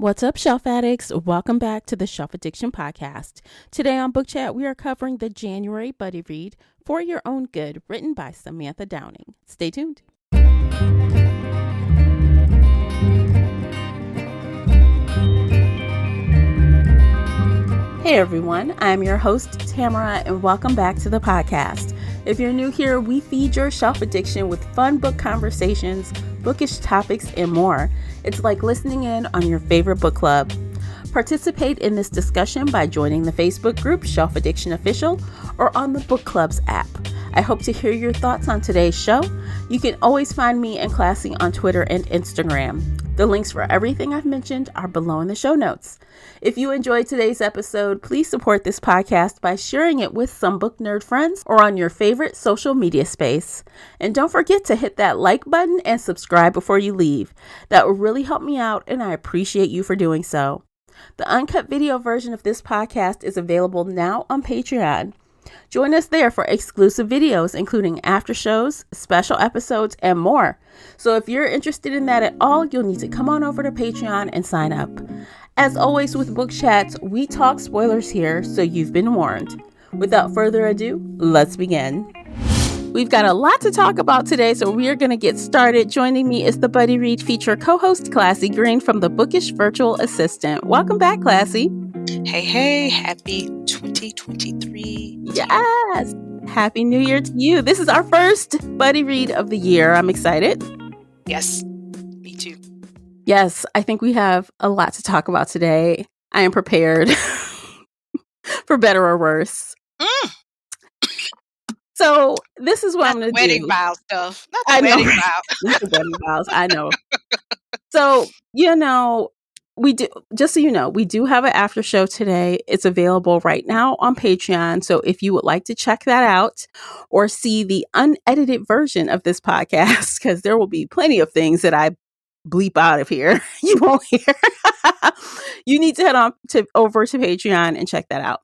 What's up, Shelf Addicts? Welcome back to the Shelf Addiction Podcast. Today on Book Chat, we are covering the January buddy read, For Your Own Good, written by Samantha Downing. Stay tuned. Hey everyone, I'm your host, Tamara, and welcome back to the podcast. If you're new here, we feed your shelf addiction with fun book conversations, bookish topics, and more. It's like listening in on your favorite book club. Participate in this discussion by joining the Facebook group Shelf Addiction Official or on the Book Club's app. I hope to hear your thoughts on today's show. You can always find me and Classy on Twitter and Instagram. The links for everything I've mentioned are below in the show notes. If you enjoyed today's episode, please support this podcast by sharing it with some book nerd friends or on your favorite social media space. And don't forget to hit that like button and subscribe before you leave. That will really help me out, and I appreciate you for doing so. The uncut video version of this podcast is available now on Patreon. Join us there for exclusive videos, including after shows, special episodes, and more. So if you're interested in that at all, you'll need to come on over to Patreon and sign up. As always with Book Chats, we talk spoilers here, so you've been warned. Without further ado, let's begin. We've got a lot to talk about today, so we are going to get started. Joining me is the Buddy Read feature co-host, Classy Green from the Bookish Virtual Assistant. Welcome back, Classy. Hey, happy 2023. Yes, happy New Year to you. This is our first Buddy Read of the year. I'm excited. Yes, me too. Yes, I think we have a lot to talk about today. I am prepared for better or worse. So this is what I'm going to do. Wedding vow stuff. Not the wedding vow. Not the wedding vows. I know. So, we do, just so you know, we do have an after show today. It's available right now on Patreon. So if you would like to check that out or see the unedited version of this podcast, because there will be plenty of things that I bleep out of here, you won't hear. You need to head over to Patreon and check that out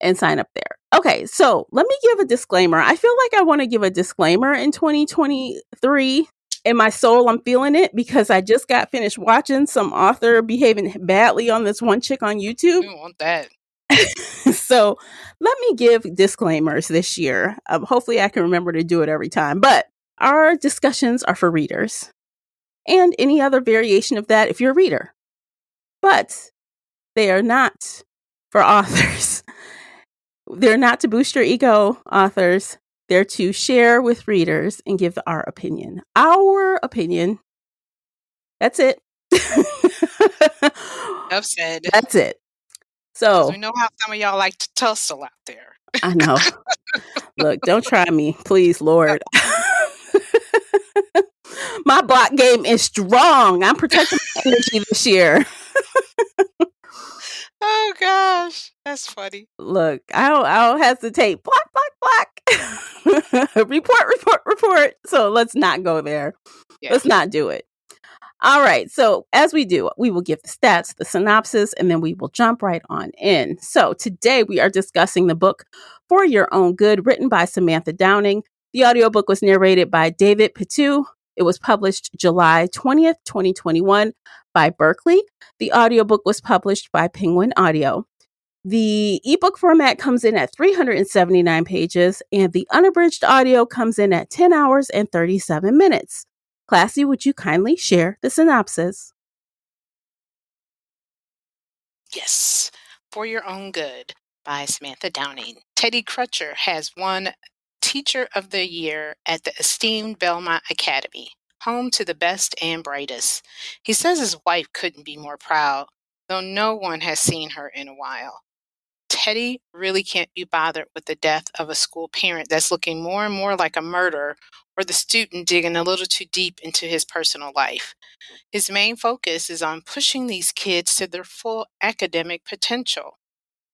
and sign up there. Okay, so let me give a disclaimer. I feel like I want to give a disclaimer in 2023. In my soul, I'm feeling it because I just got finished watching some author behaving badly on this one chick on YouTube. I don't want that. So let me give disclaimers this year. Hopefully I can remember to do it every time. But our discussions are for readers and any other variation of that if you're a reader. But they are not for authors. They're not to boost your ego, authors. They're to share with readers and give our opinion. Our opinion. That's it. Enough said. That's it. So we know how some of y'all like to tussle out there. I know. Look, don't try me, please, Lord. My block game is strong. I'm protecting my energy this year. Oh gosh, that's funny. Look, I don't hesitate. Block. report. So let's not go there. Yeah. Let's not do it. All right. So as we do, we will give the stats, the synopsis, and then we will jump right on in. So today we are discussing the book For Your Own Good, written by Samantha Downing. The audiobook was narrated by David Petu. It was published July 20th, 2021 by Berkeley. The audiobook was published by Penguin Audio. The ebook format comes in at 379 pages, and the unabridged audio comes in at 10 hours and 37 minutes. Classy, would you kindly share the synopsis? Yes. For Your Own Good by Samantha Downing. Teddy Crutcher has won Teacher of the Year at the esteemed Belmont Academy, home to the best and brightest. He says his wife couldn't be more proud, though no one has seen her in a while. Teddy really can't be bothered with the death of a school parent that's looking more and more like a murderer, or the student digging a little too deep into his personal life. His main focus is on pushing these kids to their full academic potential.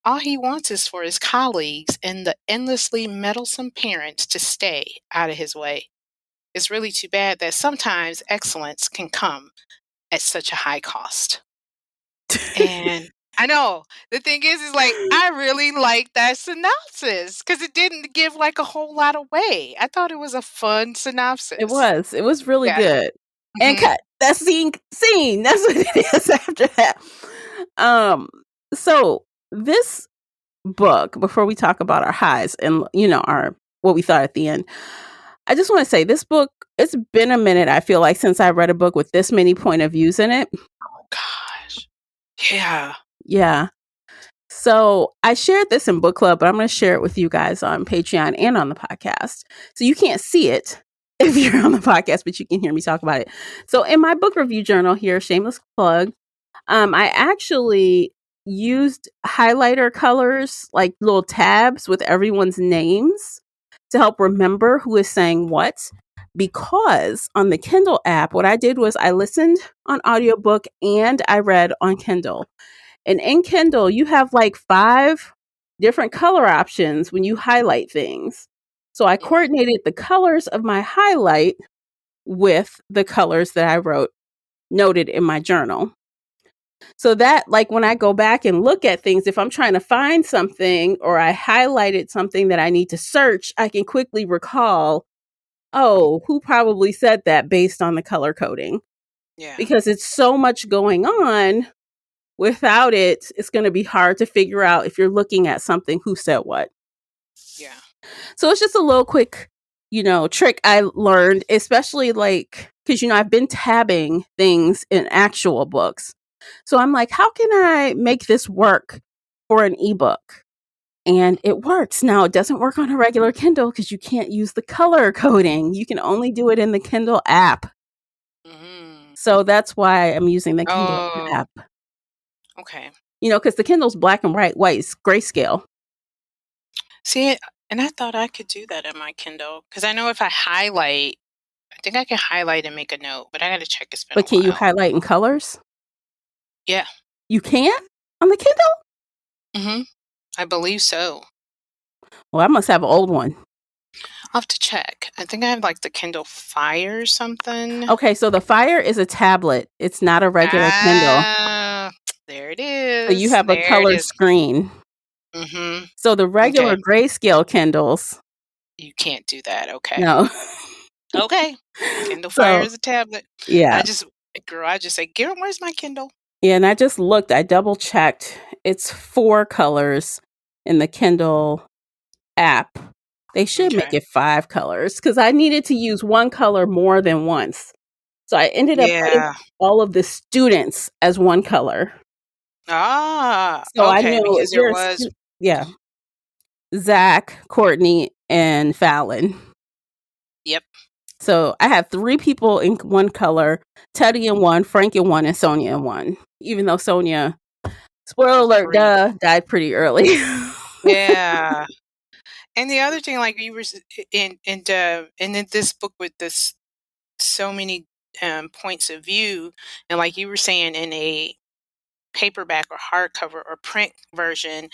All he wants is for his colleagues and the endlessly meddlesome parents to stay out of his way. It's really too bad that sometimes excellence can come at such a high cost. And I know. The thing is like, I really like that synopsis because it didn't give like a whole lot away. I thought it was a fun synopsis. It was really good. Mm-hmm. And That's scene. That's what it is after that. So this book, before we talk about our highs and our what we thought at the end, I just want to say this book, it's been a minute, I feel like, since I read a book with this many point of views in it. Oh gosh. Yeah. Yeah. So I shared this in book club, but I'm going to share it with you guys on Patreon and on the podcast. So you can't see it if you're on the podcast, but you can hear me talk about it. So in my book review journal here, shameless plug, I actually used highlighter colors, like little tabs with everyone's names to help remember who is saying what. Because on the Kindle app, what I did was I listened on audiobook and I read on Kindle. And in Kindle, you have like 5 different color options when you highlight things. So I coordinated the colors of my highlight with the colors that I noted in my journal. So that, like, when I go back and look at things, if I'm trying to find something or I highlighted something that I need to search, I can quickly recall, oh, who probably said that based on the color coding. Yeah. Because it's so much going on. Without it, it's going to be hard to figure out if you're looking at something who said what. Yeah. So it's just a little quick, trick I learned, especially like, because, I've been tabbing things in actual books. So I'm like, how can I make this work for an ebook? And it works. Now, it doesn't work on a regular Kindle because you can't use the color coding. You can only do it in the Kindle app. Mm-hmm. So that's why I'm using the Kindle app. Okay. Because the Kindle's black and white, it's grayscale. See, and I thought I could do that in my Kindle because I know if I highlight, I think I can highlight and make a note, but I got to check. It's been a But can you while. highlight in colors? Yeah. You can on the Kindle? Mm-hmm. I believe so. Well, I must have an old one. I'll have to check. I think I have like the Kindle Fire or something. Okay, so the Fire is a tablet. It's not a regular Kindle. There it is. So you have a color screen. Mm-hmm. So the regular grayscale Kindles. You can't do that. Okay. No. Okay. Kindle Fire is a tablet. Yeah. I just say, Garrett, where's my Kindle? Yeah, and I just looked. I double checked. It's 4 colors in the Kindle app. They should make it 5 colors because I needed to use one color more than once. So I ended up putting all of the students as one color. Ah, so okay. I know Because there was, Zach, Courtney, and Fallon. Yep. So I have 3 people in one color: Teddy in one, Frank in one, and Sonia in one. Even though Sonia, spoiler alert, died pretty early. Yeah. And the other thing, like you were in this book with this so many points of view, and like you were saying, in a paperback or hardcover or print version,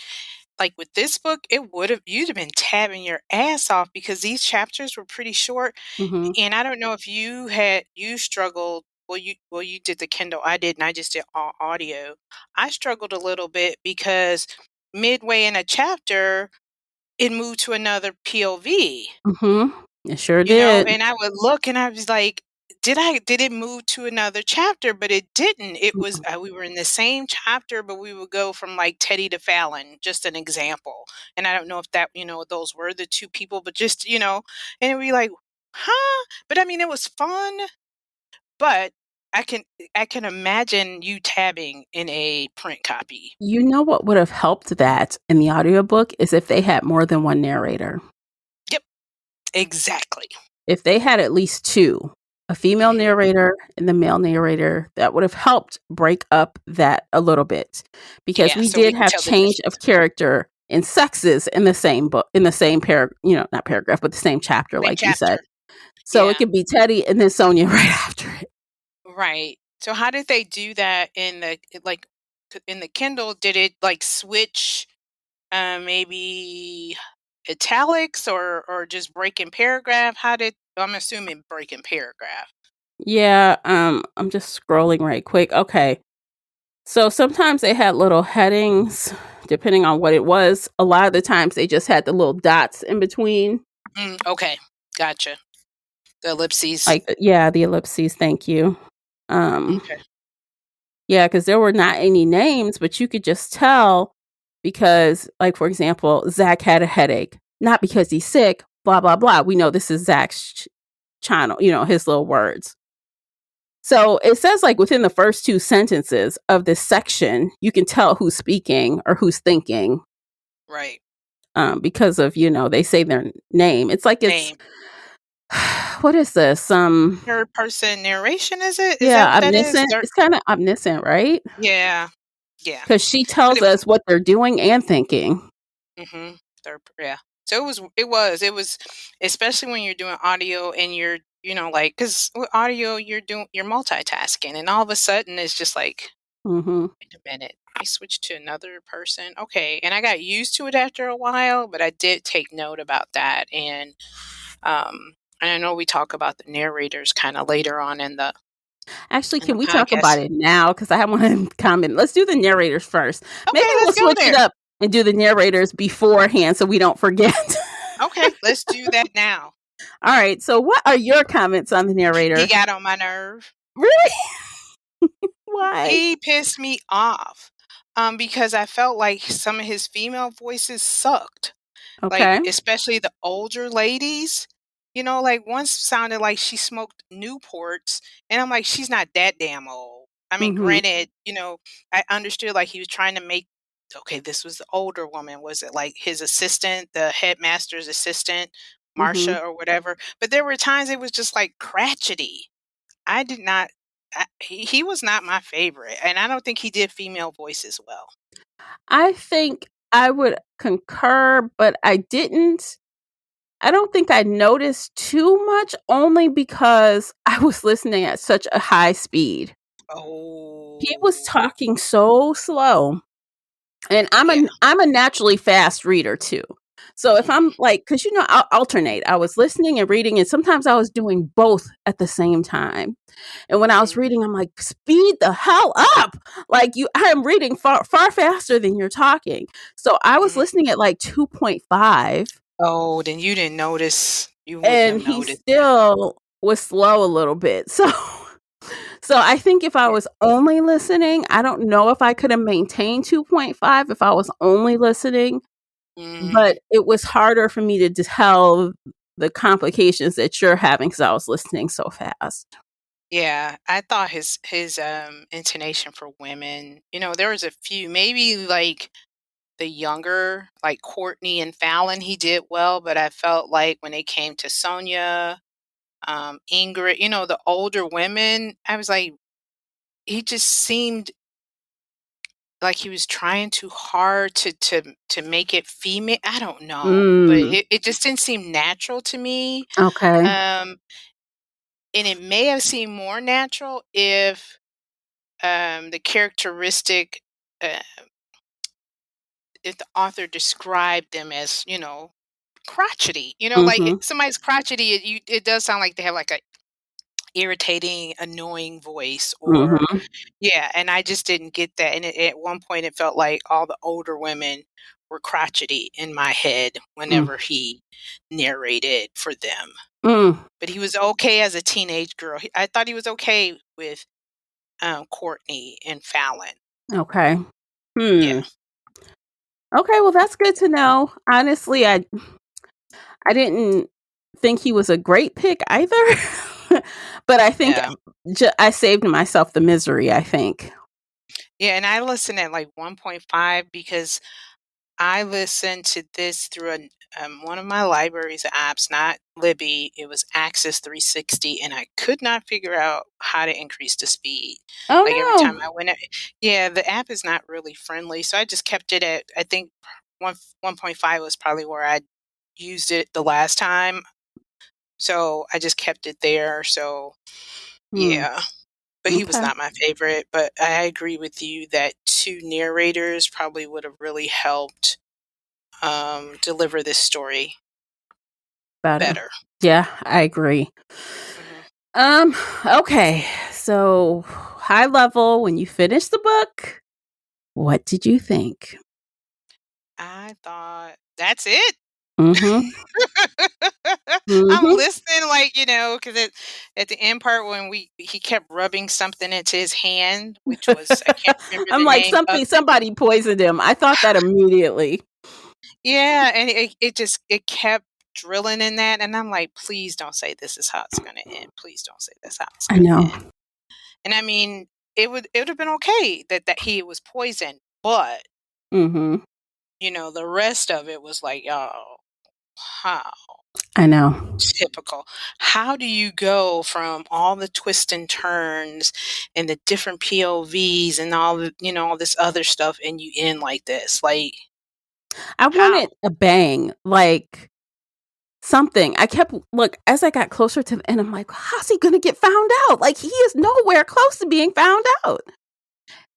like with this book, you'd have been tabbing your ass off because these chapters were pretty short. Mm-hmm. And I don't know if you struggled. You did the Kindle. I didn't. I just did all audio. I struggled a little bit because midway in a chapter, it moved to another POV. Mm-hmm. It sure did. And I would look and I was like, did it move to another chapter? But it didn't. It was, we were in the same chapter, but we would go from like Teddy to Fallon, just an example. And I don't know if that, those were the 2 people, but just, and it'd be like, huh? But I mean, it was fun, but I can imagine you tabbing in a print copy. You know what would have helped that in the audiobook is if they had more than one narrator. Yep. Exactly. If they had at least 2, a female narrator and the male narrator, that would have helped break up that a little bit. Because we did have change of character and sexes in the same book, in the same not paragraph, but the same chapter, like you said. So it could be Teddy and then Sonia right after it. Right. So how did they do that in the Kindle? Did it like switch maybe italics or just breaking paragraph? I'm assuming breaking paragraph. Yeah, I'm just scrolling right quick. Okay. So sometimes they had little headings depending on what it was. A lot of the times they just had the little dots in between. Okay. Gotcha. The ellipses. The ellipses, thank you. Okay. Yeah, because there were not any names, but you could just tell because, like, for example, Zach had a headache, not because he's sick, blah, blah, blah. We know this is Zach's channel, his little words. So it says, like, within the first two sentences of this section, you can tell who's speaking or who's thinking Right. because of, they say their name. It's like it's, Name. what is this? Third person narration, is it? Is that Yeah, what that is? omniscient. It's kind of omniscient, right? Yeah. Yeah. Because she But tells us what they're doing and thinking. mhm. Yeah. So it was especially when you're doing audio and like, because with audio you're multitasking, and all of a sudden it's just like, Mhm. wait a minute, I switched to another person. Okay. And I got used to it after a while, but I did take note about that. And I know we talk about the narrators kind of later on in the Actually, in the can we talk about podcast. it now? Because I have one comment. Let's do the narrators first. Maybe Okay, we'll let's go switch it there. up and do the narrators beforehand so we don't forget. Okay, let's do that now. All right. So, what are your comments on the He narrator? got on my nerve. Really? Why? He pissed me off, because I felt like some of his female voices sucked. Like, Okay. especially the older ladies, like, one sounded like she smoked Newports, and I'm like, "She's not that damn old." I mean, Mhm. granted, I understood, like, he was trying to make okay, this was the older woman. Was it, like, his assistant, the headmaster's assistant, Mhm. Marcia or whatever? But there were times it was just, like, crotchety. I did not he was not my favorite, and I don't think he did female voices well. I think I would concur, but I don't think I noticed too much only because I was listening at such a high speed. He was Oh, talking so slow. And yeah. I'm a naturally fast reader too. So if Mhm, I'm like, because I'll alternate. I was listening and reading, and sometimes I was doing both at the same time. And when I was mhm, reading, I'm like, speed the hell up! Like I am reading far faster than you're talking. So I was mhm. listening at like 2.5, Oh, then you didn't notice. You wouldn't and have he noticed that. still was slow a little bit. So I think if I Yeah. was only listening, I don't know if I could have maintained 2.5 if I was only listening. Mhm. But it was harder for me to tell the complications that you're having because I was listening so fast. Yeah, I thought his, intonation for women, there was a few, maybe, like, the younger, like Courtney and Fallon, he did well, but I felt like when it came to Sonia, Ingrid, the older women, I was like, he just seemed like he was trying too hard to make it female. I don't know, but Mm, it just didn't seem natural to me. okay. Um, and it may have seemed more natural the characteristic, uh, if the author described them as, crotchety. Like, Mhm, somebody's crotchety, it does sound like they have like a irritating, annoying voice, or mhm, yeah, and I just didn't get that. And at one point, it felt like all the older women were crotchety in my head mm, whenever he narrated for them. mm, But he was okay as a teenage girl. I thought he was okay with Courtney and Fallon. okay. Yeah, Hmm. Okay, well, that's good to know. Honestly, I didn't think he was a great pick either, but I think yeah, I saved myself the misery, I think. yeah. And I listened at like 1.5 because I listened to this through one of my library's apps, not Libby. It was Access 360, and I could not figure out how to increase the speed. Like, every Oh, time I went, yeah, the app is not really friendly, so I just kept it at, I think, 1.5 was probably where I used it the last time. So I just kept it there. So no. yeah, but he was Okay. not my favorite. But I agree with you that two narrators probably would have really helped deliver this story Better. better. Yeah, I agree. Mhm. Um, okay. So, high level, when you finished the book, what did you think? I thought, "That's it? Mhm. I'm Mhm. listening, like, because at the end part when he kept rubbing something into his hand, which was I can't remember I'm the like, name of it. somebody poisoned him. I thought that immediately. Yeah, and it kept drilling in that, and I'm like, "Please don't say this is how it's gonna end. Please don't say that's how it's I gonna know. end." And I mean, it would have been okay that he was poisoned, but, Mhm. the rest of it was like, "Oh, how I know. typical." How do you go from all the twists and turns and the different POVs and all this other stuff, and you end like this? Like, I how? wanted a bang, like, something. I kept look, as I got closer to the end, I'm like, "How's he gonna get found out?" Like, he is nowhere close to being found out.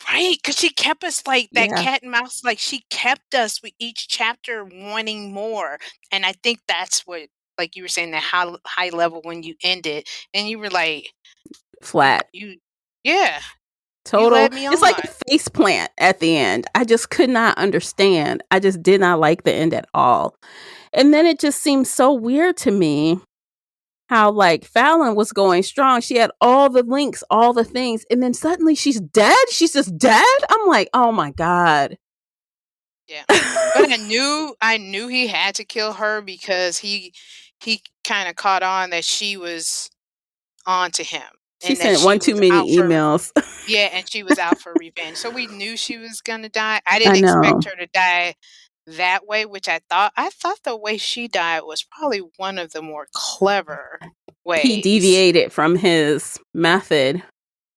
Right, because she kept us like that Yeah. cat and mouse, like, she kept us with each chapter wanting more, and I think that's what, like you were saying, that high level when you end it, and you were like, Flat. you yeah, you Total led me it's like on. a face plant at the end. I just could not understand. I just did not like the end at all. And then it just seemed so weird to me how, like, Fallon was going strong. She had all the links, all the things, and then suddenly she's dead? She's just dead? I'm like, "Oh my god." Yeah. But I knew he had to kill her because he kinda caught on that she was on to him She and that sent she one too was many out for emails. yeah, and she was out for revenge. So we knew she was gonna die. I I didn't know. expect her to die that way, which I thought the way she died was probably one of the more clever He ways. deviated from his method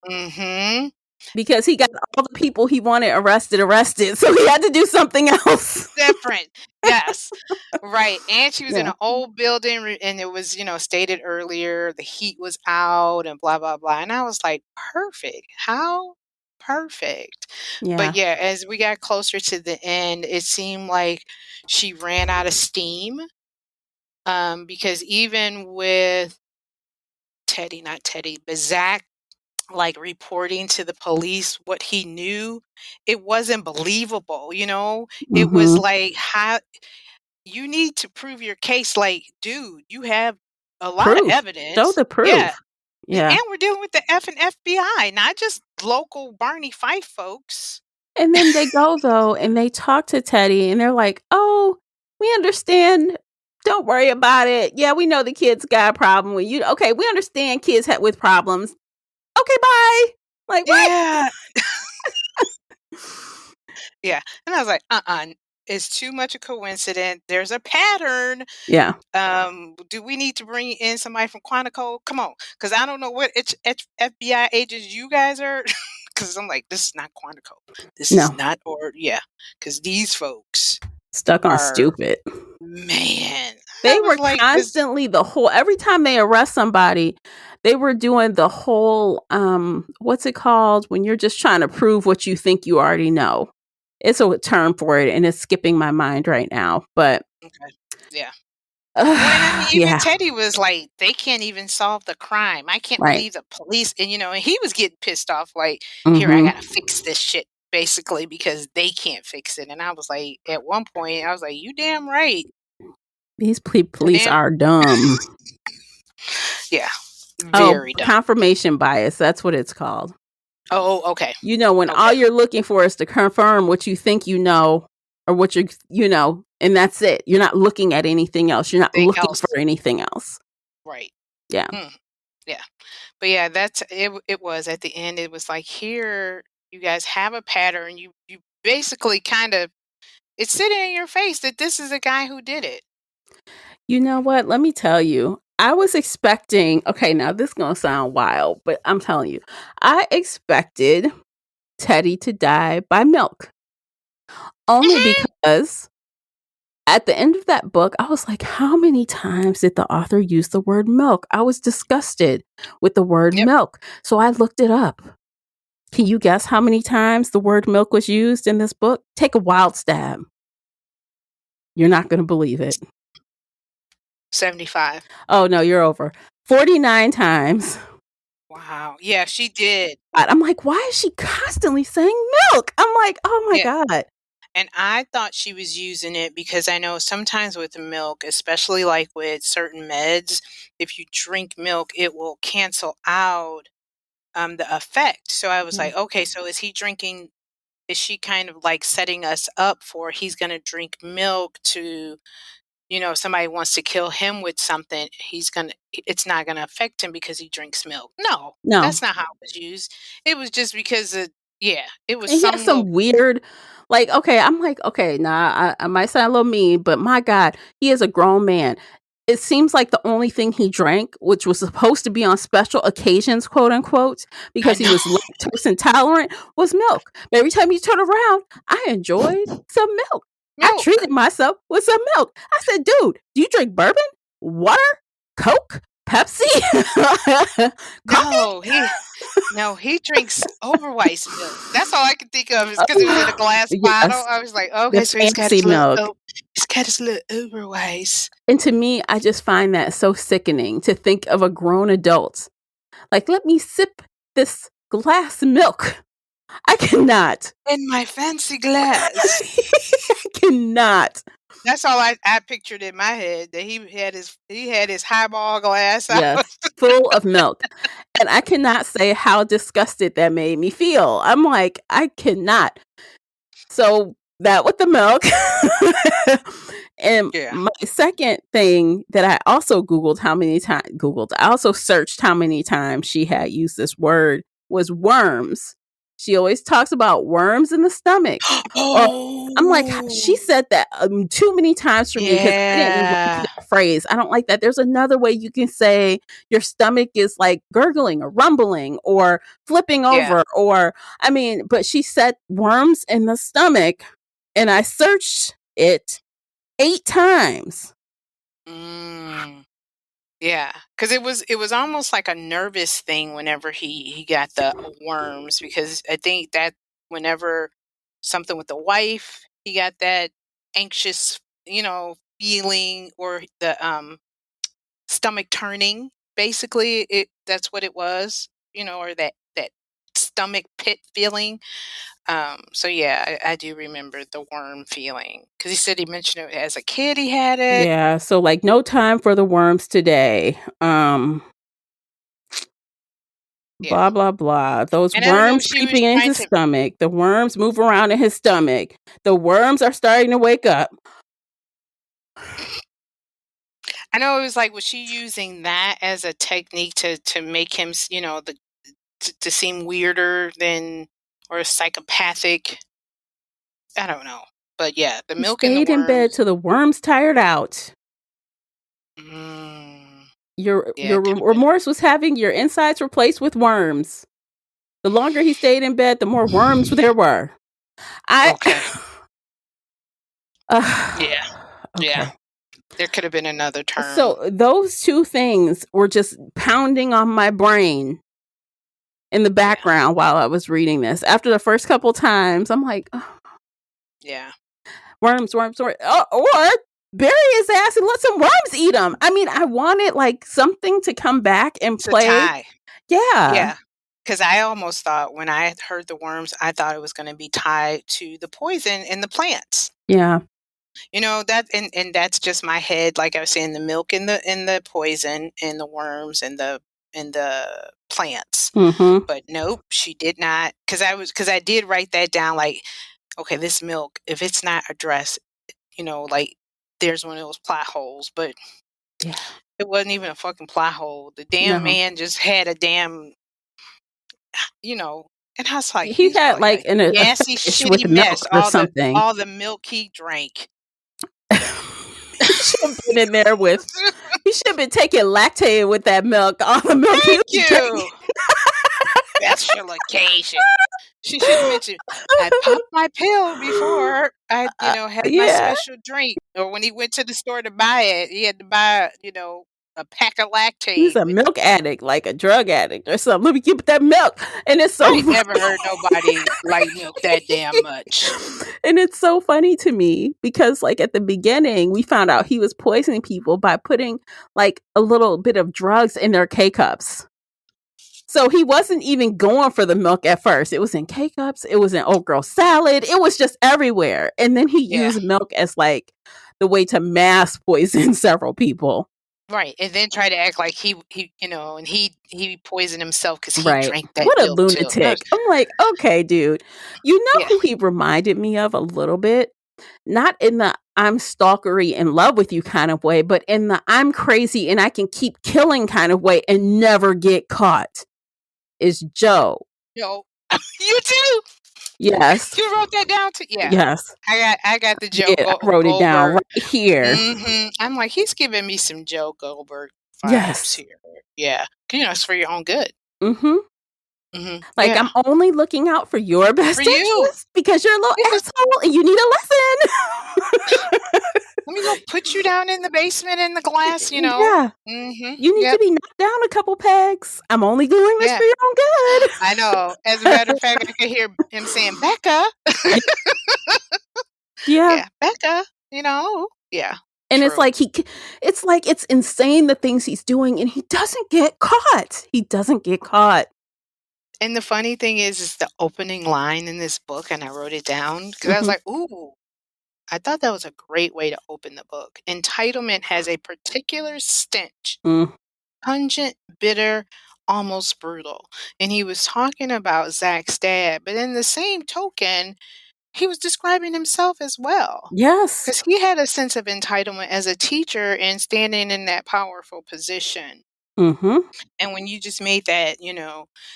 Mhm. because he got all the people he wanted arrested, so he had to do something else. Different. Yes. Right, and she was in Yeah. an old building, and it was, stated earlier, the heat was out and blah, blah, blah, and I was like, "Perfect. How perfect." But, Yeah. yeah, as we got closer to the end, it seemed like she ran out of steam, because even with Teddy not Teddy, but Zach, like, reporting to the police what he knew, it wasn't believable, you know? It was Mhm. like, how you need to prove your case, like, dude, you have a lot of Proof. Show evidence. the Yeah, proof. and Yeah. we're dealing with the effing FBI, not just local Barney Fife folks. And then they go, though, and they talk to Teddy, and they're like, "Oh, we understand. Don't worry about it. Yeah, we know the kids got a problem with you. Okay, we understand kids with problems. Okay, bye." Like, "What?" Yeah, yeah, and I was like, it's too much a coincidence. There's a pattern. Yeah. Do we need to bring in somebody from Quantico? Come on, because I don't know what FBI agents you guys are. Because I'm like, this is not Quantico. This is No. not, or yeah, because these folks Stuck on are, stupid. man. I They was were like, because constantly the whole every time they arrest somebody, they were doing the whole, what's it called when you're just trying to prove what you think you already know? It's a term for it, and it's skipping my mind right now, but okay, yeah. Well, and I mean, even yeah, Teddy was like, they can't even solve the crime. I can't right. believe the police. And he was getting pissed off, like, here, I Mhm. got to fix this shit, basically, because they can't fix it. And I was like, at one point, I was like, you damn right. These And police then, are dumb. yeah, Oh, very dumb. confirmation bias, that's what it's called. Oh, okay. You know, when all Okay. you're looking for is to confirm what you think you know or what and that's it. You're not looking at anything else. You're not Anything looking for else? anything else. Right. Yeah. Hmm. Yeah. But yeah, that's it. It was at the end. It was like, here, you guys have a pattern. You basically kind of, it's sitting in your face that this is a guy who did it. You know what? Let me tell you. I was expecting, okay, now this is going to sound wild, but I'm telling you, I expected Teddy to die by milk only Mhm. because at the end of that book, I was like, how many times did the author use the word milk? I was disgusted with the word Yep. milk. So I looked it up. Can you guess how many times the word milk was used in this book? Take a wild stab. You're not going to believe it. 75. Oh, no, you're over. 49 times. Wow. Yeah, she did. I'm like, why is she constantly saying milk? I'm like, oh my Yeah. God. And I thought she was using it because I know sometimes with milk, especially like with certain meds, if you drink milk, it will cancel out the effect. So I was Yeah. like, okay, so is she kind of like setting us up for he's going to drink milk to, if somebody wants to kill him with something, it's not going to affect him because he drinks milk. No, No. that's not how it was used. It was just because it was And he has some some little. weird, like, okay, I'm like, okay, nah, I might sound a little mean, but my God, he is a grown man. It seems like the only thing he drank, which was supposed to be on special occasions, quote unquote, I because he know. was lactose intolerant, was milk. But every time you turn around, I enjoyed some milk. I treated Milk. myself with some milk. I said, dude, do you drink bourbon, water, Coke, Pepsi, coffee? No, he drinks Overweiss milk. That's all I can think of is because it was in a glass bottle. Yes, I was like, the "Okay, so fancy milk. he's got his little Overweiss." And to me, I just find that so sickening to think of a grown adult. Like, let me sip this glass milk. I cannot. In my fancy glass. I cannot. That's all I pictured in my head, that he had his highball glass out. Yes, full of milk. And I cannot say how disgusted that made me feel. I'm like, I cannot. So that with the milk. And Yeah. my second thing that I also I also searched how many times she had used this word was worms. She always talks about worms in the stomach. Or I'm like, she Oh. said that too many times for me because I didn't like Yeah. that phrase. I don't like that. There's another way you can say your stomach is like gurgling or rumbling or flipping Yeah. over but she said worms in the stomach, and I searched it 8 times. Mm. Yeah, because it was almost like a nervous thing whenever he got the worms, because I think that whenever something with the wife, he got that anxious, feeling, or the stomach turning. Basically, that's what it was, or that stomach pit feeling. So yeah, I do remember the worm feeling because he said he mentioned it as a kid. He had it. Yeah, so, like, no time for the worms today. Yeah, Blah, blah, blah. Those and I don't know if worms she was creeping in trying his to. stomach. The worms move around in his stomach. The worms are starting to wake up. I know it was like, was she using that as a technique to make him, to seem weirder than, or psychopathic? I don't know, but yeah, the He milk and the stayed in bed worms. till the worms tired out. Mm, yeah, Your it could have been. remorse was having your insides replaced with worms. The longer he stayed in bed, the more worms there were. I Okay. Yeah, yeah. okay. There could have been another term. So those two things were just pounding on my brain in the Yeah, background while I was reading this. After the first couple times, I'm like, "Oh, yeah. worms, worms, worms." Oh, or bury his ass and let some worms eat him. I mean, I wanted like something to come back and It's a play. tie. Yeah. Yeah, because I almost thought when I had heard the worms, I thought it was going to be tied to the poison in the plants. Yeah. That, and that's just my head. Like I was saying, the milk and the poison and the worms and the plants. Mhm. But nope, she did not. Because I did write that down. Like, okay, this milk, if it's not addressed, like, there's one of those plot holes. But Yeah. it wasn't even a fucking plot hole. The damn No. man just had a damn, you know. And I was like, He he's had probably like like a gassy, fetish with shitty milk mess. or All the something. all the milk he drank. He should have been in there with. He should have been taking Lactaid with that milk. All the milk he Thank was drinking. you. Special occasion. She should have mentioned, I popped my pill before I, had my Yeah. special drink. Or when he went to the store to buy it, he had to buy, a pack of He's Lactaid a with it. milk addict, like a drug addict or something. Let me get that milk. And it's so I ain't never heard nobody like milk that damn much. and it's so funny to me because like at the beginning we found out he was poisoning people by putting like a little bit of drugs in their K cups. So he wasn't even going for the milk at first. It was in K-cups. It was in old girl salad. It was just everywhere. And then he Yeah. used milk as like the way to mass poison several people. Right, and then try to act like and he poisoned himself because he Right. drank that What a milk too. Ugh, lunatic. I'm like, okay, dude. You know yeah. who he reminded me of a little bit? Not in the I'm stalkery in love with you kind of way, but in the I'm crazy and I can keep killing kind of way and never get caught. Is Joe. Yo, you too? Yes. You wrote that down too? Yeah. Yes. I got the Joe I wrote it down Goldberg. right here. I'm like, he's giving me some Joe Goldberg vibes Yes. here. Yeah. It's for your own good. Mm-hmm. Like, Yeah. I'm only looking out for your best For you. interest because you're a little Yeah. asshole and you need a lesson. Let me go put you down in the basement in the glass, Yeah. You need to Yep. be knocked down a couple pegs. I'm only doing this Yeah. for your own good. I know. As a matter of fact, I could hear him saying, Becca. Yeah. Yeah, Becca, Yeah. And True. it's like it's insane the things he's doing and he doesn't get caught. He doesn't get caught. And the funny thing is the opening line in this book, and I wrote it down because I was like, ooh, I thought that was a great way to open the book. Entitlement has a particular stench, pungent, bitter, almost brutal. And he was talking about Zach's dad, but in the same token, he was describing himself as well. Yes. Because he had a sense of entitlement as a teacher and standing in that powerful position. And when you just made that,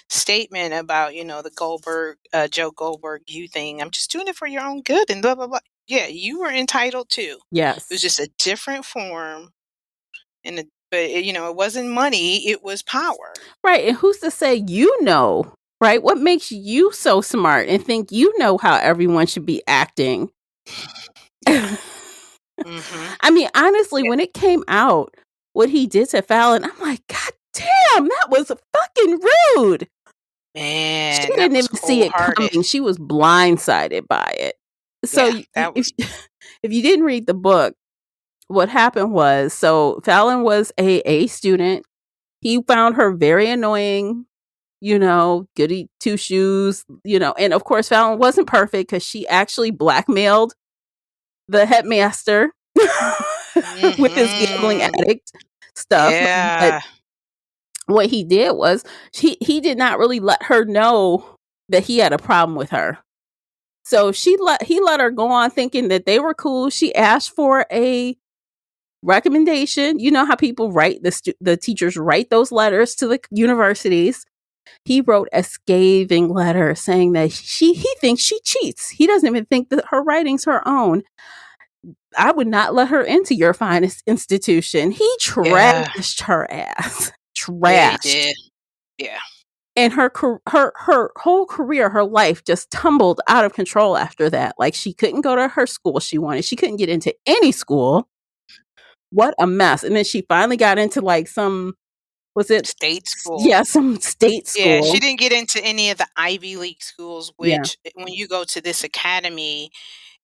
statement about, the Joe Goldberg you thing, I'm just doing it for your own good and blah, blah, blah. Yeah, you were entitled too. Yes. It was just a different form. But it wasn't money, it was power. Right. And who's to say right? What makes you so smart and think you know how everyone should be acting? Yeah. I mean, honestly, when it came out, what he did to Fallon, I'm like, God damn, that was fucking rude. Man, She didn't even see it coming. She was blindsided by it. So if you didn't read the book, what happened was, so Fallon was a student. He found her very annoying, goody two shoes, and of course Fallon wasn't perfect because she actually blackmailed the headmaster with his gambling addict stuff. Yeah. But what he did was he did not really let her know that he had a problem with her. So he let her go on thinking that they were cool. She asked for a recommendation. You know how people write the teachers write those letters to the universities. He wrote a scathing letter saying that he thinks she cheats. He doesn't even think that her writing's her own. I would not let her into your finest institution. He trashed her ass. Trashed. Yeah, he did. Yeah. And her whole career, her life just tumbled out of control after that. Like, she couldn't go to her school she wanted. She couldn't get into any school. What a mess. And then she finally got into like some, was it state school? Yeah, some state school. Yeah, she didn't get into any of the Ivy League schools, which when you go to this academy,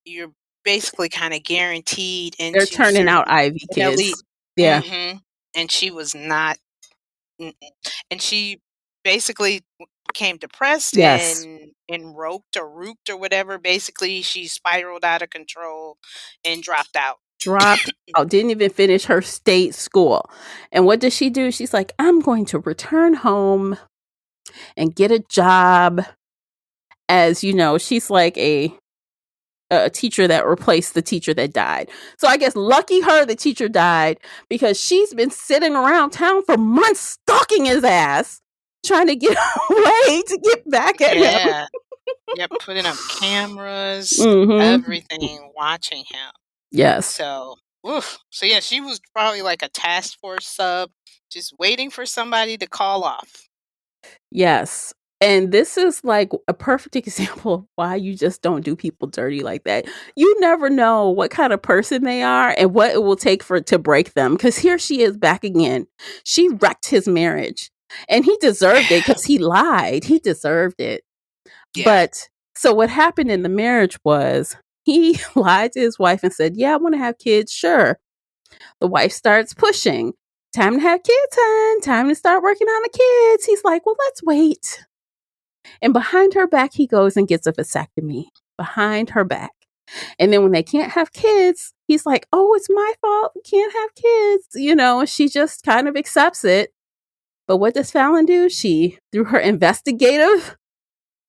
you're basically kind of guaranteed into They're turning out Ivy kids. Elite. Yeah. And she was not. And she basically became depressed and rooked or whatever. Basically, she spiraled out of control and dropped out. Didn't even finish her state school. And what does she do? She's like, I'm going to return home and get a job as, she's like a teacher that replaced the teacher that died. So I guess lucky her, the teacher died because she's been sitting around town for months stalking his ass, trying to get away to get back at him. Yep, putting up cameras, everything, watching him. Yes. So yeah, she was probably like a task force sub, just waiting for somebody to call off. Yes. And this is like a perfect example of why you just don't do people dirty like that. You never know what kind of person they are and what it will take to break them. Because here she is back again. She wrecked his marriage. And he deserved it because he lied. He deserved it. Yeah. But so what happened in the marriage was he lied to his wife and said, yeah, I want to have kids. Sure. The wife starts pushing. time to have kids, hon. Time to start working on the kids. He's like, well, let's wait. And behind her back, he goes and gets a vasectomy behind her back. And then when they can't have kids, he's like, oh, it's my fault. We can't have kids. And she just kind of accepts it. But what does Fallon do? She, through her investigative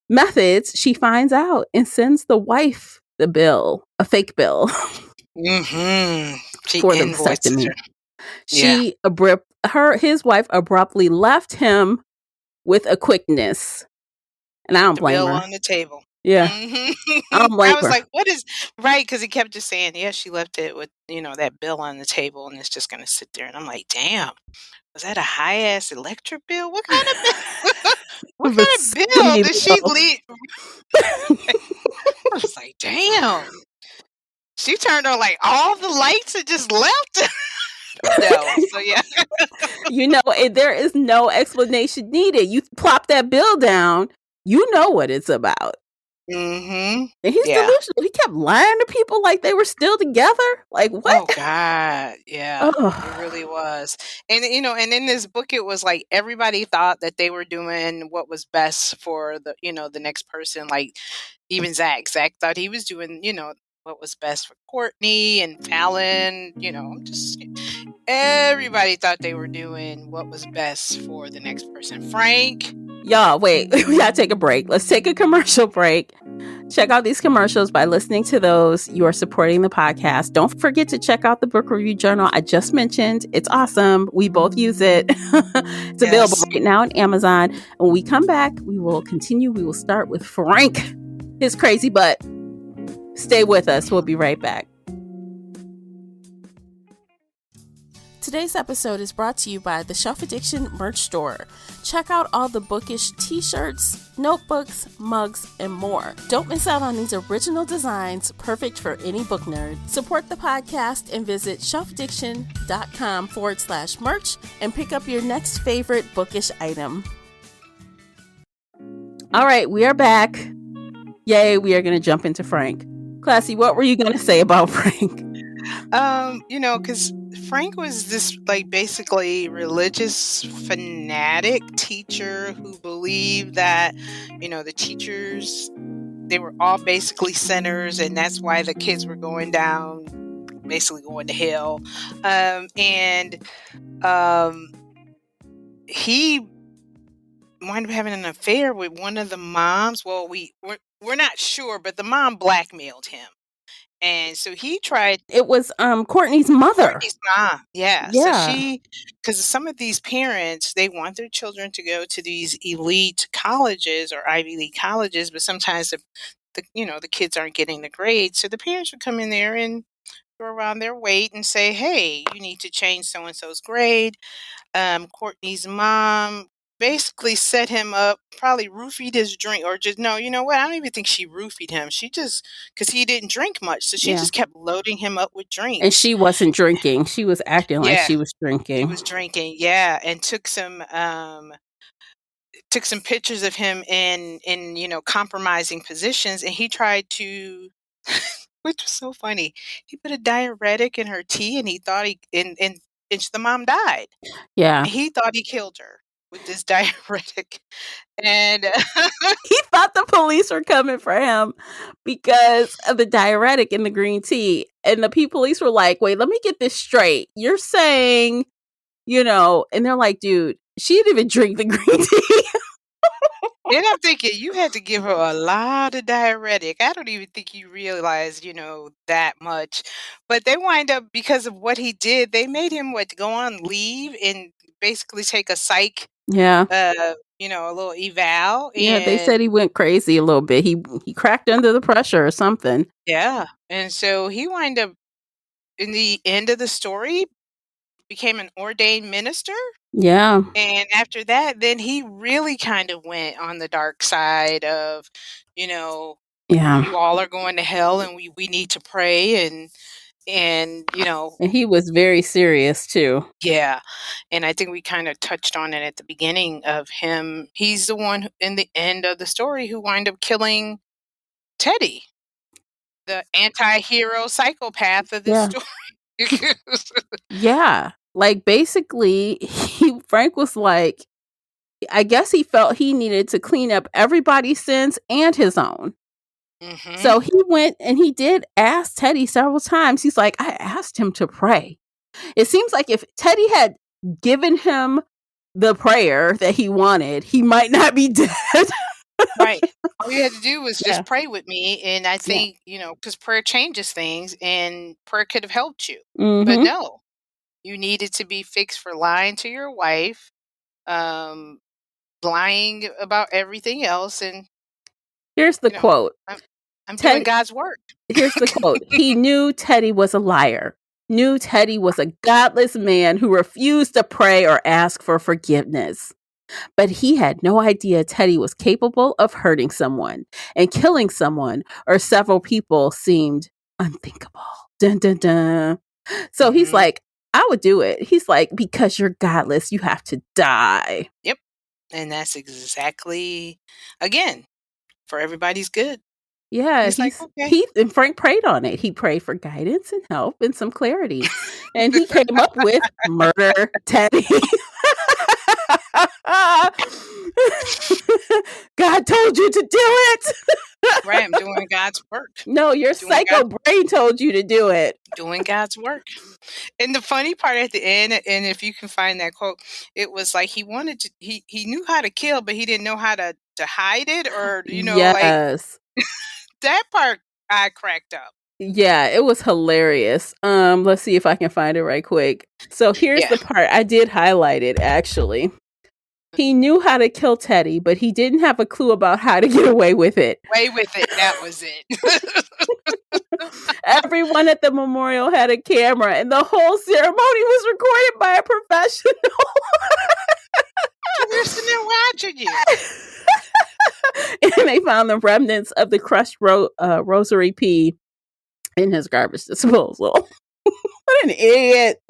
methods, she finds out and sends the wife the bill, a fake bill Mm-hmm. She for the invoices vasectomy. her. His wife abruptly left him with a quickness. And I don't The blame bill her. on the table. Yeah. Mm-hmm. I don't blame I was her. like, what is right? Because he kept just saying, yeah, she left it with, that bill on the table and it's just going to sit there. And I'm like, damn, was that a high ass electric bill? What kind of bill? What kind of bill Vasectomy did she bill. leave? I was like, damn. She turned on like all the lights and just left. No. So yeah. There is no explanation needed. You plop that bill down, you know what it's about. Mm-hmm. And he's Yeah. delusional. He kept lying to people like they were still together. Like, what? Oh God. Yeah. It Ugh. really was. And and in this book it was like everybody thought that they were doing what was best for the next person. Like even Zach. Zach thought he was doing, what was best for Courtney and Fallon. Everybody thought they were doing what was best for the next person. Frank. Y'all, wait. We gotta take a break. Let's take a commercial break. Check out these commercials. By listening to those, you are supporting the podcast. Don't forget to check out the book review journal I just mentioned. It's awesome. We both use it. It's available right now on Amazon. And when we come back, we will continue. We will start with Frank, his crazy butt. Stay with us. We'll be right back. Today's episode is brought to you by the Shelf Addiction merch store. Check out all the bookish t-shirts, notebooks, mugs, and more. Don't miss out on these original designs, perfect for any book nerd. Support the podcast and visit shelfaddiction.com/merch and pick up your next favorite bookish item. All right, we are back. Yay, we are going to jump into Frank. Classy, what were you going to say about Frank? Because Frank was this like basically religious fanatic teacher who believed that, the teachers, they were all basically sinners, and that's why the kids were going down, basically going to hell. He wound up having an affair with one of the moms. Well, we're not sure, but the mom blackmailed him. And so he tried. It was Courtney's mother. Courtney's mom, yeah. So because some of these parents, they want their children to go to these elite colleges or Ivy League colleges, but sometimes the kids aren't getting the grades. So the parents would come in there and throw around their weight and say, "Hey, you need to change so and so's grade." Courtney's mom basically set him up, probably roofied his drink, or just no, you know what? I don't even think she roofied him. She just, because he didn't drink much, so she just kept loading him up with drinks. And she wasn't drinking. She was acting like she was drinking. She was drinking, yeah, and took some pictures of him in compromising positions, and he tried to. Which was so funny. He put a diuretic in her tea, and he thought and the mom died. Yeah. And he thought he killed her with this diuretic. And he thought the police were coming for him because of the diuretic in the green tea. And the police were like, wait, let me get this straight. You're saying, and they're like, dude, she didn't even drink the green tea. And I'm thinking, you had to give her a lot of diuretic. I don't even think you realized, that much. But they wind up, because of what he did, they made him go on leave and basically take a psych, a little eval. Yeah, they said he went crazy a little bit. He cracked under the pressure or something. Yeah. And so he wind up, in the end of the story, became an ordained minister. Yeah. And after that, then he really kind of went on the dark side of, you all are going to hell, and we need to pray, and And he was very serious too. Yeah. And I think we kind of touched on it at the beginning of him. He's the one in the end of the story who wind up killing Teddy, the anti-hero psychopath of this story. Yeah. like basically Frank was like, I guess he felt he needed to clean up everybody's sins and his own. Mhm. So he went and he did ask Teddy several times. He's like, I asked him to pray. It seems like if Teddy had given him the prayer that he wanted, he might not be dead. Right. All you had to do was Yeah. just pray with me, and I Yeah. think, because prayer changes things, and prayer could have helped you. But Mm-hmm. no, you needed to be fixed for lying to your wife, um, lying about everything else, and, Here's the quote. I'm I'm doing Ted God's work. Here's the quote. He knew Teddy was a liar. Knew Teddy was a godless man who refused to pray or ask for forgiveness. But he had no idea Teddy was capable of hurting someone, and killing someone or several people seemed unthinkable. Dun dun dun. So he's Mhm. like, I would do it. He's like, because you're godless, you have to die. Yep. And that's exactly, again, for everybody's good. Yeah, He's like, "Okay." he and Frank prayed on it. He prayed for guidance and help and some clarity. And he came up with murder Teddy. God told you to do it. Right, I'm doing God's work. No, your Doing God psycho brain told you to do it. doing God's work. And the funny part at the end, and if you can find that quote, it was like he knew how to kill, but he didn't know how to hide it, or, like, Yes. that part I cracked up. Yeah, it was hilarious. Let's see if I can find it right quick. So here's Yeah. the part I did highlight it actually. He knew how to kill Teddy, but he didn't have a clue about how to get away with it. Way with it, that was it. Everyone at the memorial had a camera, and the whole ceremony was recorded by a professional. So they're sitting there watching you. And they found the remnants of the crushed rosary pea in his garbage disposal. What an idiot.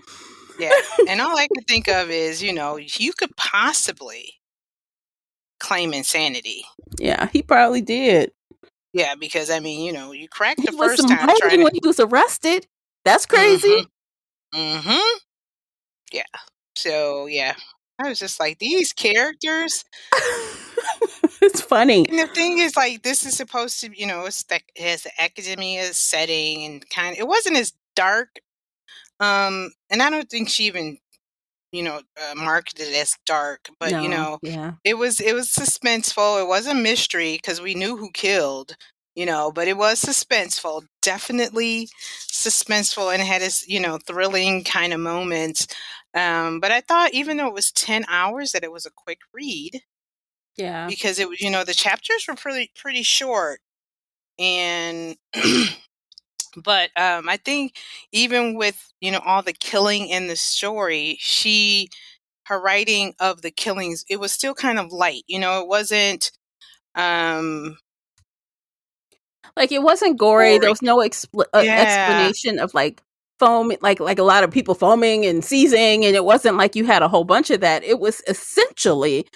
Yeah, and all I could think of is, you could possibly claim insanity. Yeah, he probably did. Yeah, because, I mean, you cracked the He was first time smiling trying to. when he was arrested. That's crazy. Mhm, mhm. Yeah. So, yeah, I was just like, "These characters." It's funny. And the thing is, like, this is supposed to, it has the academia setting, and it wasn't as dark, and I don't think she even, marketed it as dark, but, No, yeah. it was suspenseful. It was a mystery because we knew who killed, but it was suspenseful, definitely suspenseful, and it had its, thrilling kind of moments. But I thought, even though it was 10 hours, that it was a quick read, Yeah. because it was, the chapters were pretty short, and but I think, even with, all the killing in the story, her writing of the killings, it was still kind of light. It wasn't um Like it wasn't gory. There gory. was no Yeah. explanation of like foam, like a lot of people foaming and seizing, and it wasn't like you had a whole bunch of that. It was essentially,